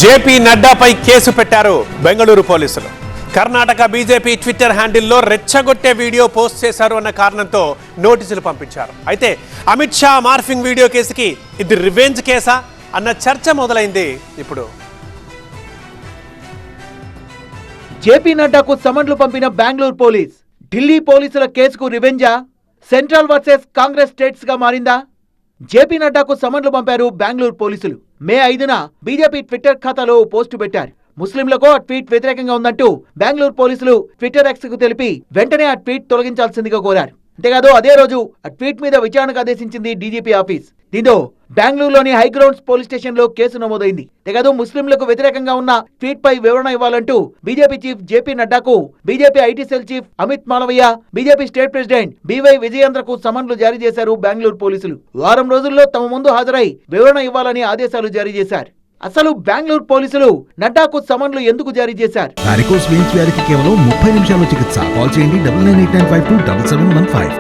JP నడ్డాపై case పెట్టారు బెంగళూరు పోలీసులు. Karnataka BJP Twitter హ్యాండిల్లో రెచ్చగొట్టే వీడియో పోస్ట్ చేశారు అన్న కారణంతో నోటీసులు పంపించారు. అయితే అమిత్ షా మార్ఫింగ్ వీడియో కేసుకి ఇది రివెంజ్ కేసా అన్న చర్చ మొదలైంది. ఇప్పుడు జేపీ నడ్డాకు సమన్లు పంపిన బెంగళూరు పోలీస్, ఢిల్లీ పోలీసుల కేసుకు రివెంజా? సెంట్రల్ వర్సెస్ కాంగ్రెస్ స్టేట్స్ గా మారిందా? జేపీ నడ్డాకు సమన్లు పంపారు బెంగళూరు పోలీసులు. మే 5న బీజేపీ ట్విట్టర్ ఖాతాలో పోస్టు పెట్టారు. ముస్లింలకు ఆ ట్వీట్ వ్యతిరేకంగా ఉందంటూ బెంగళూరు పోలీసులు ట్విట్టర్ ఎక్స్ కు తెలిపి వెంటనే ఆ ట్వీట్ తొలగించాల్సిందిగా కోరారు. అంతేకాదు అదే రోజు ఆ ట్వీట్ మీద విచారణకు ఆదేశించింది డీజీపీ ఆఫీస్. దీంతో బెంగళూరులోని హైగ్రౌండ్స్ పోలీస్ స్టేషన్ లో కేసు నమోదైంది. అంతేకాదు ముస్లింలకు వ్యతిరేకంగా ఉన్న ట్వీట్ పై వివరణ ఇవ్వాలంటూ బీజేపీ చీఫ్ జేపీ నడ్డాకు BJP IT cell chief Amit Malviya, BJP state president BY విజయేంద్రకు సమన్లు జారీ చేశారు బెంగళూరు పోలీసులు. వారం రోజుల్లో తమ ముందు హాజరై వివరణ ఇవ్వాలని ఆదేశాలు జారీ చేశారు. అసలు బెంగళూరు పోలీసులు నడ్డాకు సమన్లు ఎందుకు జారీ చేశారు? వారికోస్ వెయిన్స్ వ్యాధికి కేవలం 30 నిమిషాల్లో చికిత్స. కాల్ చేయండి 9989527715.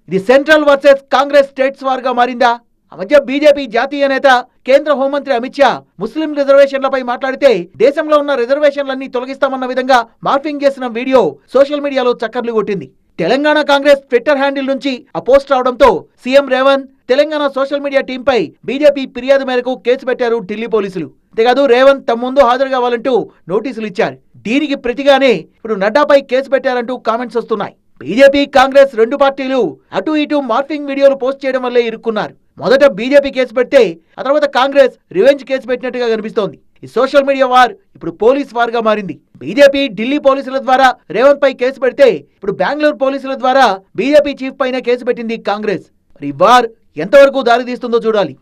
ఇది central versus Congress states war గా మారిందా? ఆ మధ్య బీజేపీ జాతీయ నేత కేంద్ర హోంమంత్రి అమిత్ షా ముస్లిం రిజర్వేషన్లపై మాట్లాడితే దేశంలో ఉన్న రిజర్వేషన్లన్నీ తొలగిస్తామన్న విధంగా మార్ఫింగ్ చేసిన వీడియో సోషల్ మీడియాలో చక్కర్లు కొట్టింది. తెలంగాణ కాంగ్రెస్ ట్విట్టర్ హ్యాండిల్ నుంచి ఆ పోస్ట్ రావడంతో CM Revanth, Telangana social media టీంపై బీజేపీ ఫిర్యాదు మేరకు కేసు పెట్టారు ఢిల్లీ పోలీసులు. అంతేకాదు రేవంత్ తమ ముందు హాజరు కావాలంటూ నోటీసులు ఇచ్చారు. దీనికి ప్రతిగానే ఇప్పుడు నడ్డాపై కేసు పెట్టారంటూ కామెంట్స్ వస్తున్నాయి. బీజేపీ కాంగ్రెస్ రెండు పార్టీలు అటు ఇటు మార్ఫింగ్ వీడియోలు పోస్ట్ చేయడం వల్లే ఇరుక్కున్నారు. మొదట బీజేపీ కేసు పెడితే ఆ తర్వాత కాంగ్రెస్ రివెంజ్ కేసు పెట్టినట్టుగా కనిపిస్తోంది. ఈ సోషల్ మీడియా వార్ ఇప్పుడు పోలీస్ వార్ గా మారింది. బీజేపీ ఢిల్లీ పోలీసుల ద్వారా రేవంత్ పై కేసు పెడితే ఇప్పుడు బెంగళూరు పోలీసుల ద్వారా బీజేపీ చీఫ్ పైన కేసు పెట్టింది కాంగ్రెస్. మరి వార్ ఎంతవరకు దారి తీస్తుందో చూడాలి.